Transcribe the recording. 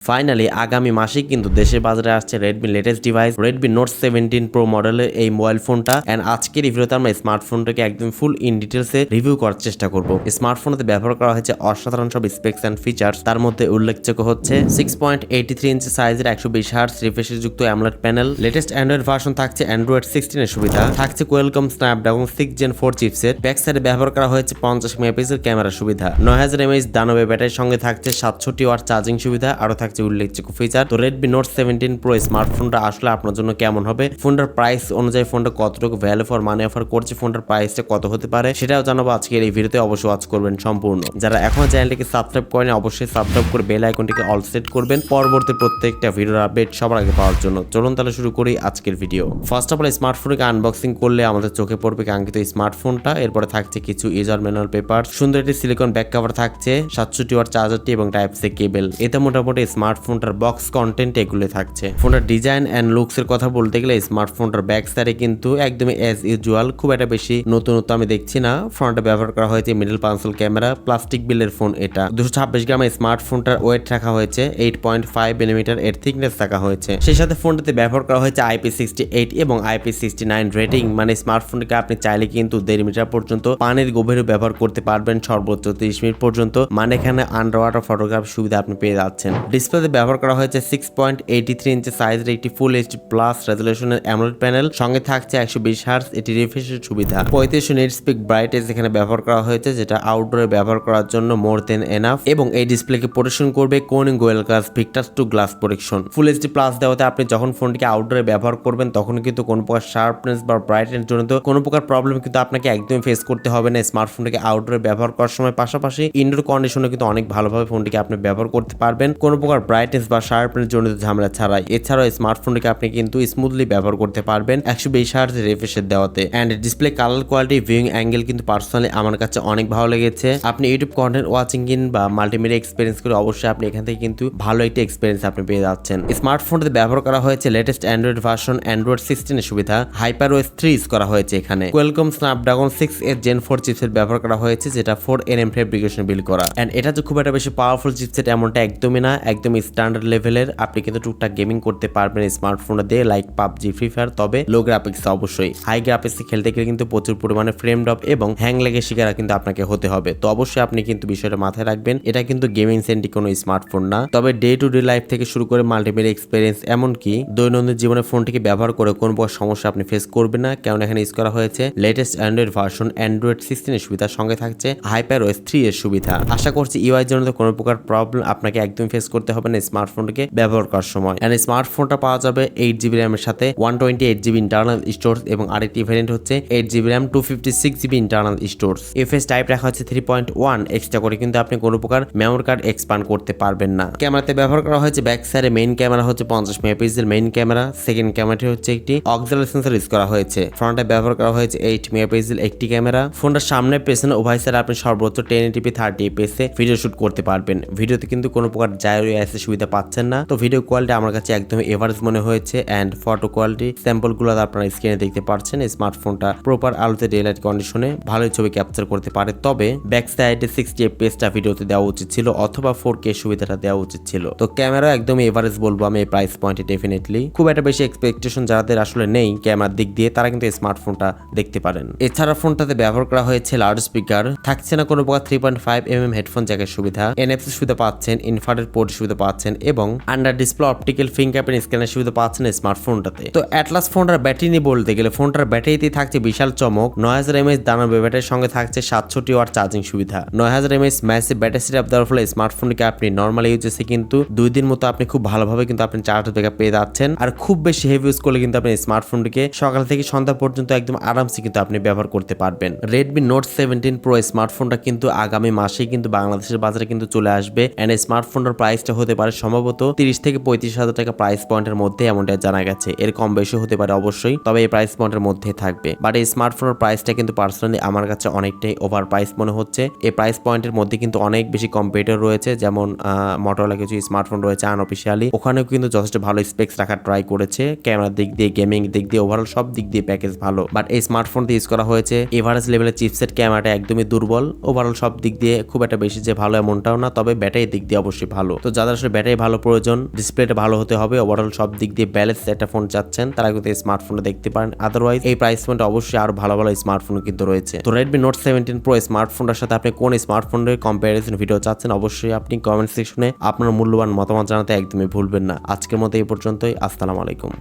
Finally আগামী মাসে কিন্তু দেশের বাজারে আসছে Redmi latest device Redmi note 17 pro মডেলের এই মোবাইল ফোনটা। এন্ড আজকের রিভিউতে আমরা স্মার্টফোনটাকে একদম ফুল ইন ডিটেলসে রিভিউ করার চেষ্টা করব। স্মার্টফোনতে ব্যবহার করা হয়েছে অসাধারণ সব স্পেক্স এন্ড ফিচার্স। তার মধ্যে উল্লেখযোগ্য হচ্ছে 6.83 ইঞ্চি সাইজের 120 হার্টজ রিফ্রেশ যুক্ত AMOLED panel, latest Android version থাকছে অ্যান্ড্রয়েড 16 এর সুবিধা, থাকছে Qualcomm Snapdragon 6 Gen 4 chipset, back সাইডে ব্যবহার করা হয়েছে 50 মেগাপিক্সেল ক্যামেরা সুবিধা, 9000 mAh দানবে ব্যাটারির সঙ্গে থাকছে 67 ওয়াট চার্জিং সুবিধা, আরো থাকছে উল্লেখযোগ্য ফিচার। তো রেডমি নোট 17 প্রো স্মার্টফোনটা আসলে আপনার জন্য কেমন হবে, ফোনটার প্রাইস অনুযায়ী ফোনটা কতটুকু ভ্যালু ফর মানি অফার করছে, ফোনটার প্রাইসটা কত হতে পারে সেটাও জানাবো আজকের এই ভিডিওতে। অবশ্যই ওয়াচ করবেন সম্পূর্ণ। যারা এখনো চ্যানেলটিকে সাবস্ক্রাইব করেনি অবশ্যই সাবস্ক্রাইব করে বেল আইকনটিকে অল সেট করবেন পরবর্তী প্রত্যেকটা ভিডিওর আপডেট সবার আগে পাওয়ার জন্য। চলুন তাহলে শুরু করি আজকের ভিডিও। ফার্স্ট অফ অল স্মার্টফোনকে আনবক্সিং করলে আমাদের চোখে পড়বে কাঙ্ক্ষিত স্মার্টফোনটা। এরপরে থাকছে কিছু ইউজার ম্যানুয়াল পেপার, সুন্দর একটি সিলিকন ব্যাক কভার থাকছে, 67 ওয়াট চার্জারটি এবং টাইপ সি কেবল। এতে মোটামুটি স্মার্টফোনটার বক্স কন্টেন্ট এগুলো থাকছে। ফোনটার ডিজাইন এন্ড লুকস এর কথা বলতে গেলে স্মার্টফোনটার ব্যাক সাইডে কিন্তু একদমই অ্যাজ ইউজুয়াল, খুব একটা বেশি নতুনত্ব আমি দেখছি না। ফ্রন্টে ব্যবহার করা হয়েছে মিডল পাঞ্চল ক্যামেরা, প্লাস্টিক বিলের ফোন এটা। 226 গ্রামের স্মার্টফোনটার ওয়েট রাখা হয়েছে, 8.5 মিলিমিটার এর থিকনেস রাখা হয়েছে। সেই সাথে ফোনটাতে ব্যবহার করা হয়েছে IP68 এবং IP69 রেটিং, মানে স্মার্টফোনটাকে আপনি চাইলে কিন্তু 1.5 মিটার পর্যন্ত পানির গভীরে ব্যবহার করতে পারবেন, সর্বোচ্চ 30 মিনিট পর্যন্ত, মানে এখানে আন্ডার ওয়াটার ফটোগ্রাফ সুবিধা আপনি পেয়ে যাচ্ছেন। ডিসপ্লেতে ব্যবহার করা হয়েছে 6.83 ইঞ্চি সাইজের একটি ফুল এইচডি প্লাস রেজোলিউশনের অ্যামোলেড প্যানেল, সঙ্গে থাকছে 120 হার্টজ এটি রিফ্রেশের সুবিধা। 3500 নিট স্পিক ব্রাইটনেস এখানে ব্যবহার করা হয়েছে, যেটা আউটডোরে ব্যবহার করার জন্য মোর দেন এনাফ, এবং এই ডিসপ্লেকে প্রোটেকশন করবে Corning Gorilla glass Victus 2 glass protection. Full HD plus দেওয়াতে আপনি যখন ফোনটিকে আউটডোরে ব্যবহার করবেন তখন কিন্তু কোনো প্রকার শার্পনেস বা ব্রাইটনেস জনিত কোনো প্রকার প্রবলেম কিন্তু আপনাকে একদমই ফেস করতে হবে না স্মার্টফোনটিকে আউটডোরে ব্যবহার করার সময়। পাশাপাশি ইনডোর কন্ডিশনে কিন্তু অনেক ভালোভাবে ফোনটিকে আপনি ব্যবহার করতে পারবেন কোনো প্রকার ব্রাইটনেস বা শার্পনেস জনিত ঝামেলা ছাড়াই। এছাড়াও স্মার্টফোনটিকে আপনি কিন্তু স্মুথলি ব্যবহার করতে পারবেন 120 হার্টজ রিফ্রেশের দেওয়াতে। And display colour quality, viewing angle কিন্তু পার্সোনালি আমার কাছে অনেক ভালো লেগেছে। আপনি ইউটিউব কন্টেন্ট ওয়াচিং কিংবা মাল্টিমিডিয়া এক্সপেরিয়েন্স করে অবশ্যই আপনি এখান থেকে কিন্তু ভালো একটা এক্সপেরিয়েন্স আপনি পেয়ে যাচ্ছেন। স্মার্টফোনটিতে ব্যবহার করা হয়েছে লেটেস্ট অ্যান্ড্রয়েড ভার্সন অ্যান্ড্রয়েড 16 এর সুবিধা, HyperOS 3 ইউজ করা হয়েছে এখানে। কোয়ালকম স্ন্যাপড্রাগন 6 এর Gen 4 চিপসেট ব্যবহার করা হয়েছে, যেটা 4nm ফেব্রিকেশন বিল্ড করা। এন্ড এটা যে খুব একটা বেশি পাওয়ারফুল চিপসেট এমনটা একদমই না, একদমই স্ট্যান্ডার্ড লেভেলের। আপনি কিন্তু টুকটাক গেমিং করতে পারবেন স্মার্টফোনে দিয়ে, লাইক পাবজি, ফ্রি ফায়ার, তবে লো গ্রাফিক্স অবশ্যই। হাই গ্রাফিক্সে খেলতে গেলে কিন্তু প্রচুর পরিমাণে ফ্রেম ড্রপ এবং হ্যাং লেগে শিকার কিন্তু আপনাকে হতে হবে। তো অবশ্যই আপনি কিন্তু বিষয়টা মাথায় রাখবেন, এটা কিন্তু গেমিং সেন্ট্রিক কোনো স্মার্টফোন না। তবে ডে টু ডে লাইফ থেকে শুরু করে মাল্টিমিডিয়া এক্সপেরিয়েন্স, এমনকি দৈনন্দিন জীবনে ফোনটিকে ব্যবহার করে কোনো প্রকার সমস্যা আপনি ফেস করবেন না, কারণ এখানে ইউজ করা হয়েছে লেটেস্ট অ্যান্ড্রয়েড ভার্সন অ্যান্ড্রয়েড 16 এর সুবিধা, সঙ্গে থাকছে HyperOS 3 এর সুবিধা। আশা করছি ইউআই জন্য কোনো প্রকার প্রবলেম আপনাকে একদম ফেস করতে হবে না স্মার্টফোনটিকে ব্যবহার করার সময়। এন্ড স্মার্টফোনটা পাওয়া যাবে 8GB র্যামের সাথে, 128GB ইন্টারনাল স্টোরেজ, এবং আরেকটি ভেরিয়েন্ট হচ্ছে 8GB RAM 256GB internal storage. FS type রাখা হচ্ছে 3.1, এক্সট্রা করে কিন্তু আপনি কোনো প্রকার মেমোরি কার্ড এক্সপান্ড করতে পারবেন না। ক্যামেরাতে ব্যবহার করা হয়েছে ব্যাক সাইডে মেইন ক্যামেরা হচ্ছে 50 মেগাপিক্সেল মেইন ক্যামেরা, সেকেন্ড ক্যামেরাটি হচ্ছে একটি অক্সিলারি সেন্সর ইউজ করা হয়েছে। ফ্রন্টে ব্যবহার করা হয়েছে 8 মেগাপিক্সেল একটি ক্যামেরা। ফোনটার সামনে পেছনে উভয় সাইডে আপনি সর্বোচ্চ 1080p 30fps এ ভিডিও শুট করতে পারবেন। ভিডিওতে কিন্তু কোনো প্রকার জায়রো অ্যাসেস সুবিধা পাচ্ছেন না। তো ভিডিও কোয়ালিটি আমার কাছে একদম এভারেজ মনে হয়েছে। এন্ড ফটো কোয়ালিটি স্যাম্পল গুলো আপনারা স্ক্রিনে দেখতে পাচ্ছেন। স্মার্টফোনটা প্রপার আলোতে ডেলাইট কন্ডিশনে ভালোই ছবি ক্যাপচার করতে পারে, তবে ব্যাক সাইডে 60fps টা ভিডিওতে দেওয়া উচিত ছিল, অথবা 4K সুবিধাটা দেওয়া উচিত ছিল। তো ক্যামেরা একদম এভারেজ বলবো আমি এই প্রাইস পয়েন্টে। ডেফিনেটলি খুব একটা বেশি এক্সপেকটেশন যাদের আসলে নেই ক্যামেরার দিক দিয়ে, তারা কিন্তু স্মার্টফোনটা দেখতে পারেন। এছাড়া ফোনটাতে ব্যবহার করা হয়েছে লাউড স্পিকার, থাকছে না কোনো প্রকার 3.5mm হেডফোন জ্যাকের সুবিধা, NFC সুবিধা পাচ্ছেন, ইনফ্রারেড পোর্ট সুবিধা পাচ্ছেন, এবং আন্ডার ডিসপ্লে অপটিক্যাল ফিঙ্গারপ্রিন্ট স্ক্যানের সুবিধা পাচ্ছেন স্মার্টফোনটাতে। তো অ্যাটলাস ফোনটার ব্যাটারি নিয়ে বলতে গেলে ফোনটার ব্যাটারিতে থাকছে বিশাল চমক, 9000 mAh দানবে ব্যাটারির সঙ্গে থাকছে 67 ওয়াট চার্জিং সুবিধা। 9000 mAh ম্যাসিভ ব্যাটারি সেটআপ দেওয়ার ফলে স্মার্টফোনকে আপনি নর্মাল ইউজেসে কিন্তু 2 দিন মতো আপনি খুব ভালোভাবে কিন্তু আপনি চার্জ ব্যাকআপ পেয়ে যাচ্ছেন। আর খুব বেশি হেভি ইউজ করলে কিন্তু আপনি স্মার্টফোনটিকে সকাল থেকে সন্ধ্যা পর্যন্ত একদম আরামসে কিন্তু আপনি ব্যবহার করতে পারবেন। রেডমি নোট 17 প্রো স্মার্টফোনটা কিন্তু আগামী মাসেই কিন্তু বাংলাদেশের বাজারে কিন্তু চলে আসবে। এন্ড স্মার্টফোনটার প্রাইসটা হতে পারে সম্ভবত 30 থেকে 35,000 টাকা প্রাইস পয়েন্টের মধ্যে, এমনটা জানা গেছে। এর কম বেশি হতে পারে অবশ্যই, তবে এই প্রাইস পয়েন্টের মধ্যে থাকবে। বাট এই স্মার্টফোনের প্রাইসটা কিন্তু পার্সোনালি আমার কাছে অনেকটাই ওভার প্রাইস মনে হচ্ছে। এই প্রাইস পয়েন্টের মধ্যে কিন্তু অনেক বেশি কম্পিটিটর রয়েছে, যেমন মোটরোলা কিছু স্মার্টফোন রয়েছে আনঅফিসিয়ালি, ওখানেও কিন্তু যথেষ্ট ভালো স্পেক্স রাখার ট্রাই করেছে, ক্যামেরার দিক দিয়ে, গেমিং দিক দিয়ে, ওভারঅল সব দিক দিয়ে প্যাকেজ ভালো। বাট এই স্মার্টফোনটি ইউজ করা হয়েছে এভারেজ লেভেলের চিপসেট, ক্যামেরাটা একদমই দুর্বল, ওভারঅল সব দিক দিয়ে খুব একটা বেশি যে ভালো এমনটাও না, তবে ব্যাটারির দিক দিয়ে অবশ্যই ভালো। তো যাদের যাদের আসলে ব্যাটারি ভালো প্রয়োজন, ডিসপ্লেটা ভালো হতে হবে, ওভারঅল সব দিক দিয়ে ব্যালেন্স একটা ফোন চাচ্ছেন, তারা কিন্তু এই স্মার্টফোনটা দেখতে পারেন। আদারওয়াইজ এই প্রাইস পয়েন্টে অবশ্যই আরো ভালো ভালো স্মার্টফোন কিন্তু রয়েছে। তো Redmi Note 17 Pro স্মার্টফোনটার সাথে আপনি কোন স্মার্টফোনের কম্পারিজন ভিডিও চাচ্ছেন অবশ্যই আপনি কমেন্ট সেকশনে আপনার মূল্যবান মতামত জানাতে একদমই ভুলবেন না। আজকের মতো এই পর্যন্তই। আসসালামু আলাইকুম।